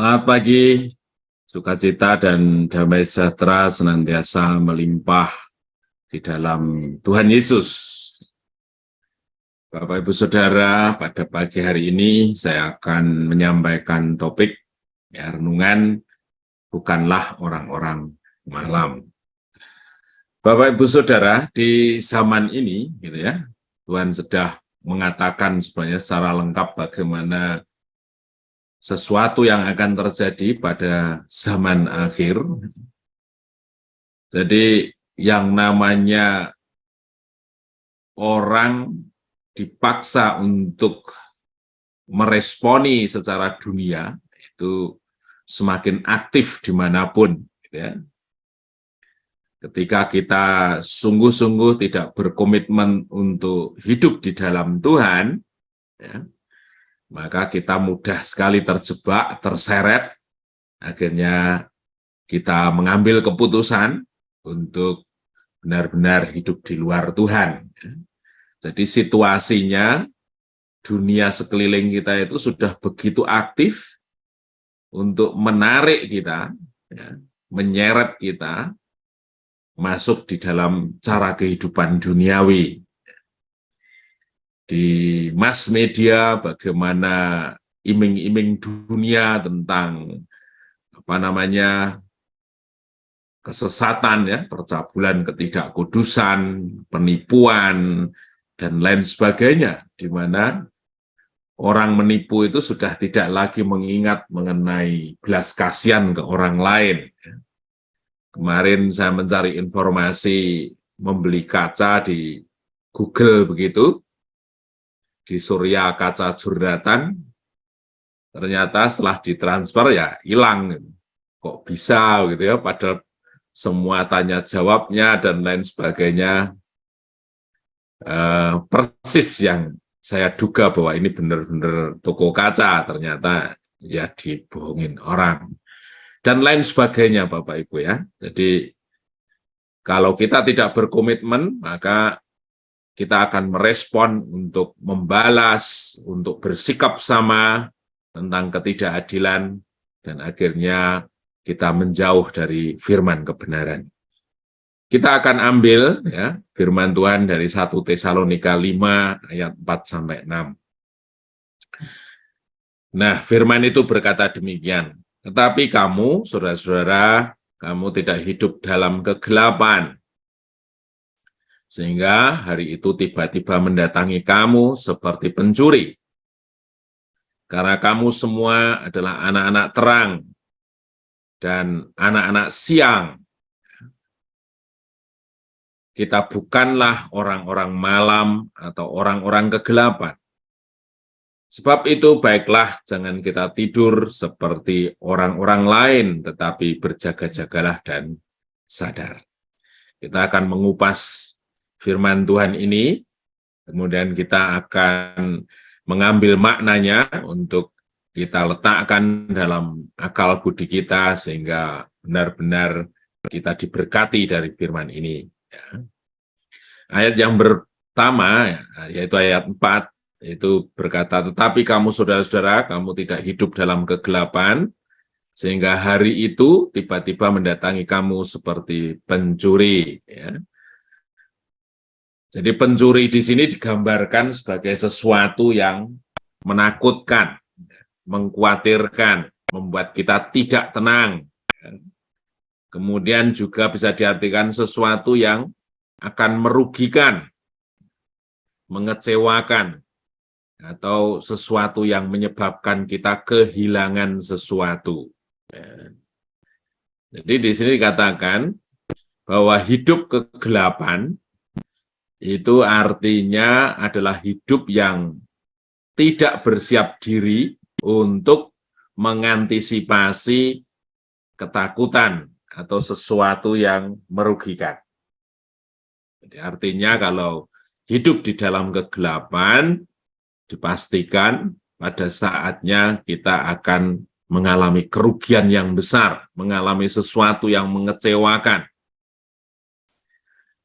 Selamat pagi, sukacita dan damai sejahtera senantiasa melimpah di dalam Tuhan Yesus. Bapak Ibu Saudara, pada pagi hari ini saya akan menyampaikan topik renungan bukanlah orang-orang malam. Bapak Ibu Saudara, di zaman ini gitu ya, Tuhan sudah mengatakan sebenarnya secara lengkap bagaimana sesuatu yang akan terjadi pada zaman akhir. Jadi yang namanya orang dipaksa untuk meresponi secara dunia itu semakin aktif dimanapun. Gitu ya. Ketika kita sungguh-sungguh tidak berkomitmen untuk hidup di dalam Tuhan, ya, maka kita mudah sekali terjebak, terseret, akhirnya kita mengambil keputusan untuk benar-benar hidup di luar Tuhan. Jadi situasinya dunia sekeliling kita itu sudah begitu aktif untuk menarik kita, ya, menyeret kita masuk di dalam cara kehidupan duniawi. Di mass media bagaimana iming-iming dunia tentang kesesatan, ya, percabulan, ketidakkudusan, penipuan, dan lain sebagainya, di mana orang menipu itu sudah tidak lagi mengingat mengenai belas kasihan ke orang lain. Kemarin saya mencari informasi membeli kaca di Google begitu, di Surya Kaca Jurnatan, ternyata setelah ditransfer ya hilang. Kok bisa gitu ya, padahal semua tanya jawabnya dan lain sebagainya persis yang saya duga bahwa ini benar-benar toko kaca, ternyata ya dibohongin orang dan lain sebagainya, Bapak Ibu ya. Jadi kalau kita tidak berkomitmen, maka kita akan merespon untuk membalas, untuk bersikap sama tentang ketidakadilan, dan akhirnya kita menjauh dari firman kebenaran. Kita akan ambil ya firman Tuhan dari 1 Tesalonika 5 ayat 4-6. Nah, firman itu berkata demikian, tetapi kamu, saudara-saudara, kamu tidak hidup dalam kegelapan, sehingga hari itu tiba-tiba mendatangi kamu seperti pencuri. Karena kamu semua adalah anak-anak terang dan anak-anak siang. Kita bukanlah orang-orang malam atau orang-orang kegelapan. Sebab itu baiklah jangan kita tidur seperti orang-orang lain, tetapi berjaga-jagalah dan sadar. Kita akan mengupas firman Tuhan ini, kemudian kita akan mengambil maknanya untuk kita letakkan dalam akal budi kita, sehingga benar-benar kita diberkati dari firman ini. Ayat yang pertama, yaitu ayat 4, itu berkata, tetapi kamu saudara-saudara, kamu tidak hidup dalam kegelapan, sehingga hari itu tiba-tiba mendatangi kamu seperti pencuri. Ya. Jadi pencuri di sini digambarkan sebagai sesuatu yang menakutkan, mengkhawatirkan, membuat kita tidak tenang. Kemudian juga bisa diartikan sesuatu yang akan merugikan, mengecewakan, atau sesuatu yang menyebabkan kita kehilangan sesuatu. Jadi di sini dikatakan bahwa hidup kegelapan itu artinya adalah hidup yang tidak bersiap diri untuk mengantisipasi ketakutan atau sesuatu yang merugikan. Jadi artinya kalau hidup di dalam kegelapan, dipastikan pada saatnya kita akan mengalami kerugian yang besar, mengalami sesuatu yang mengecewakan.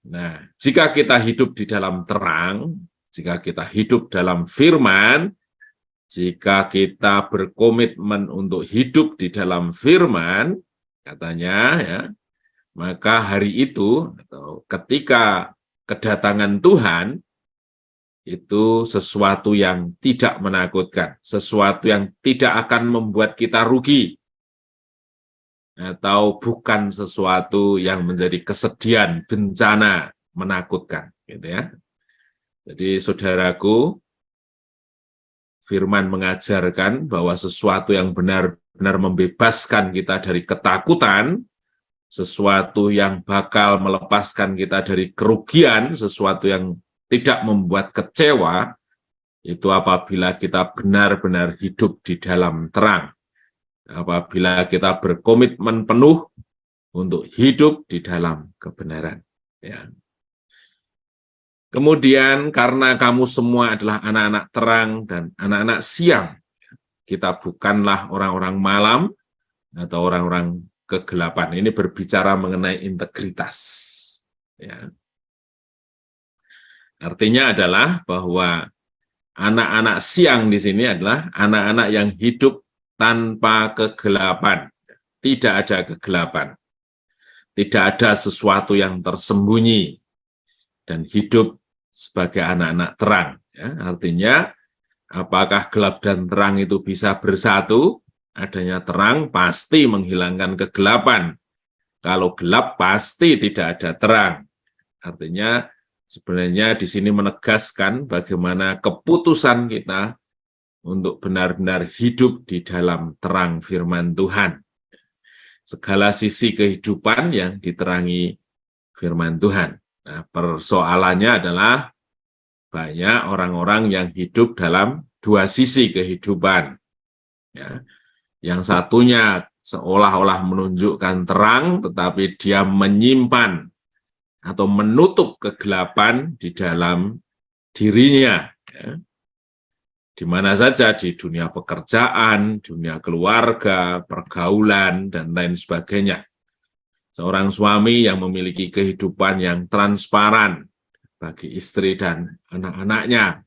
Nah, jika kita hidup di dalam terang, jika kita hidup dalam firman, jika kita berkomitmen untuk hidup di dalam firman, katanya ya, maka hari itu atau ketika kedatangan Tuhan itu sesuatu yang tidak menakutkan, sesuatu yang tidak akan membuat kita rugi, atau bukan sesuatu yang menjadi kesedihan, bencana, menakutkan, gitu ya. Jadi saudaraku, firman mengajarkan bahwa sesuatu yang benar-benar membebaskan kita dari ketakutan, sesuatu yang bakal melepaskan kita dari kerugian, sesuatu yang tidak membuat kecewa, itu apabila kita benar-benar hidup di dalam terang. Apabila kita berkomitmen penuh untuk hidup di dalam kebenaran. Ya. Kemudian karena kamu semua adalah anak-anak terang dan anak-anak siang, kita bukanlah orang-orang malam atau orang-orang kegelapan. Ini berbicara mengenai integritas. Ya. Artinya adalah bahwa anak-anak siang di sini adalah anak-anak yang hidup tanpa kegelapan. Tidak ada kegelapan. Tidak ada sesuatu yang tersembunyi. Dan hidup sebagai anak-anak terang. Ya, artinya, apakah gelap dan terang itu bisa bersatu? Adanya terang pasti menghilangkan kegelapan. Kalau gelap pasti tidak ada terang. Artinya, sebenarnya di sini menegaskan bagaimana keputusan kita untuk benar-benar hidup di dalam terang firman Tuhan. Segala sisi kehidupan yang diterangi firman Tuhan. Nah, persoalannya adalah banyak orang-orang yang hidup dalam dua sisi kehidupan. Ya. Yang satunya seolah-olah menunjukkan terang, tetapi dia menyimpan atau menutup kegelapan di dalam dirinya. Ya. Di mana saja, di dunia pekerjaan, dunia keluarga, pergaulan, dan lain sebagainya. Seorang suami yang memiliki kehidupan yang transparan bagi istri dan anak-anaknya.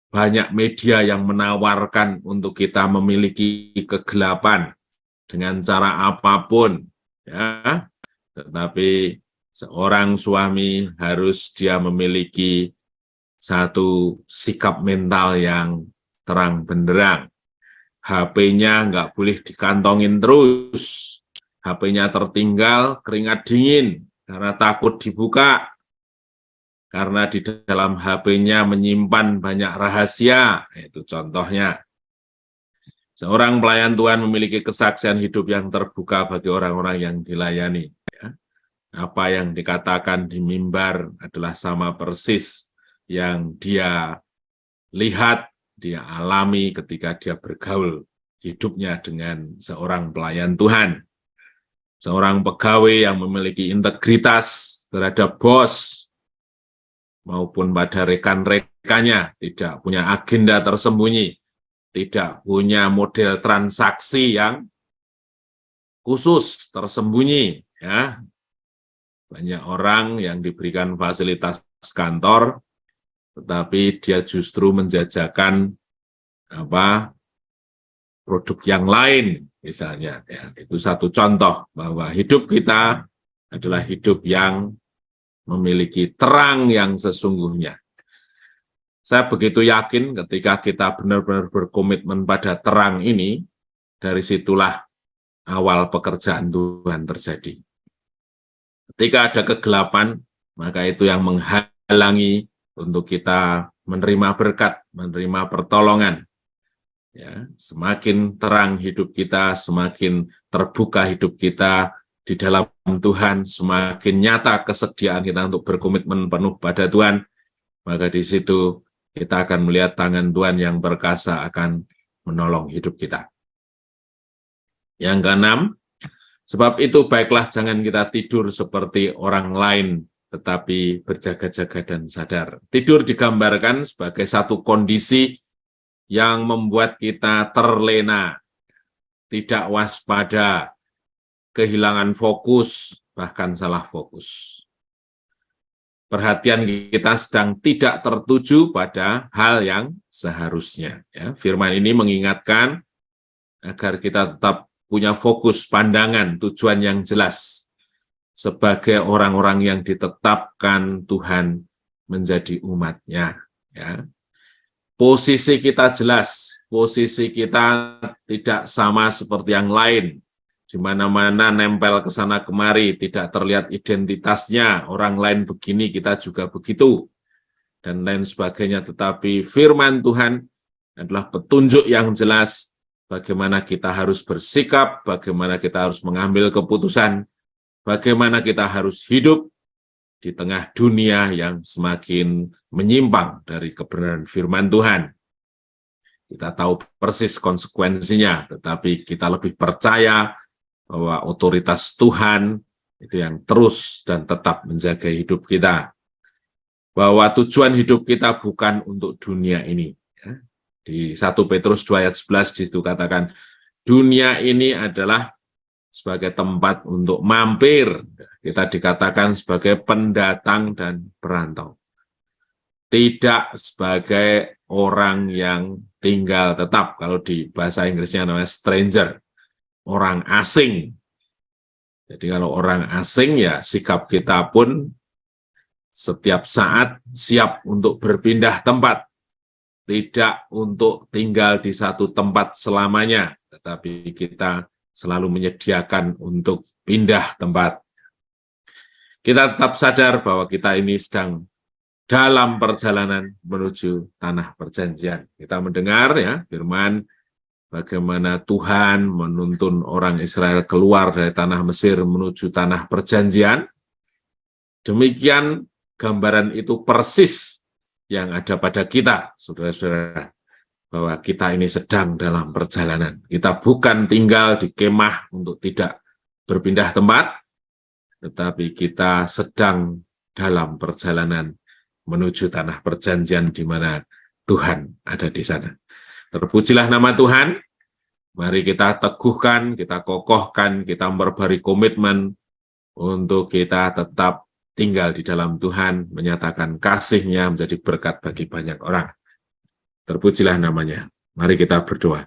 Banyak media yang menawarkan untuk kita memiliki kegelapan dengan cara apapun. Ya. Tetapi seorang suami harus dia memiliki satu sikap mental yang terang benderang. HP-nya nggak boleh dikantongin terus. HP-nya tertinggal, keringat dingin, karena takut dibuka. Karena di dalam HP-nya menyimpan banyak rahasia. Itu contohnya. Seorang pelayan Tuhan memiliki kesaksian hidup yang terbuka bagi orang-orang yang dilayani. Apa yang dikatakan di mimbar adalah sama persis yang dia lihat, dia alami ketika dia bergaul hidupnya dengan seorang pelayan Tuhan. Seorang pegawai yang memiliki integritas terhadap bos maupun pada rekan-rekannya, tidak punya agenda tersembunyi, tidak punya model transaksi yang khusus tersembunyi. Ya. Banyak orang yang diberikan fasilitas kantor, tetapi dia justru menjajakan produk yang lain, misalnya. Ya, itu satu contoh bahwa hidup kita adalah hidup yang memiliki terang yang sesungguhnya. Saya begitu yakin ketika kita benar-benar berkomitmen pada terang ini, dari situlah awal pekerjaan Tuhan terjadi. Ketika ada kegelapan, maka itu yang menghalangi untuk kita menerima berkat, menerima pertolongan. Ya, semakin terang hidup kita, semakin terbuka hidup kita di dalam Tuhan, semakin nyata kesediaan kita untuk berkomitmen penuh pada Tuhan, maka di situ kita akan melihat tangan Tuhan yang perkasa akan menolong hidup kita. Yang keenam, sebab itu baiklah jangan kita tidur seperti orang lain, tetapi berjaga-jaga dan sadar. Tidur digambarkan sebagai satu kondisi yang membuat kita terlena, tidak waspada, kehilangan fokus, bahkan salah fokus. perhatian kita sedang tidak tertuju pada hal yang seharusnya. Ya, firman ini mengingatkan agar kita tetap punya fokus, pandangan, tujuan yang jelas sebagai orang-orang yang ditetapkan Tuhan menjadi umat-Nya. Ya. Posisi kita jelas, posisi kita tidak sama seperti yang lain. Di mana-mana nempel ke sana kemari, tidak terlihat identitasnya, orang lain begini, kita juga begitu, dan lain sebagainya. Tetapi firman Tuhan adalah petunjuk yang jelas bagaimana kita harus bersikap, bagaimana kita harus mengambil keputusan, bagaimana kita harus hidup di tengah dunia yang semakin menyimpang dari kebenaran firman Tuhan. Kita tahu persis konsekuensinya, tetapi kita lebih percaya bahwa otoritas Tuhan itu yang terus dan tetap menjaga hidup kita. Bahwa tujuan hidup kita bukan untuk dunia ini. Di 1 Petrus 2 ayat 11 di situ katakan, dunia ini adalah sebagai tempat untuk mampir. Kita dikatakan sebagai pendatang dan perantau. Tidak sebagai orang yang tinggal tetap. Kalau di bahasa Inggrisnya namanya stranger. Orang asing. Jadi kalau orang asing ya sikap kita pun setiap saat siap untuk berpindah tempat. Tidak untuk tinggal di satu tempat selamanya. Tetapi kita selalu menyediakan untuk pindah tempat. Kita tetap sadar bahwa kita ini sedang dalam perjalanan menuju tanah perjanjian. Kita mendengar ya firman bagaimana Tuhan menuntun orang Israel keluar dari tanah Mesir menuju tanah perjanjian. Demikian gambaran itu persis yang ada pada kita, saudara-saudara. Bahwa kita ini sedang dalam perjalanan. Kita bukan tinggal di kemah untuk tidak berpindah tempat, tetapi kita sedang dalam perjalanan menuju tanah perjanjian di mana Tuhan ada di sana. Terpujilah nama Tuhan. Mari kita teguhkan, kita kokohkan, kita memperbarui komitmen untuk kita tetap tinggal di dalam Tuhan, menyatakan kasih-Nya menjadi berkat bagi banyak orang. Terpujilah namanya. Mari kita berdoa.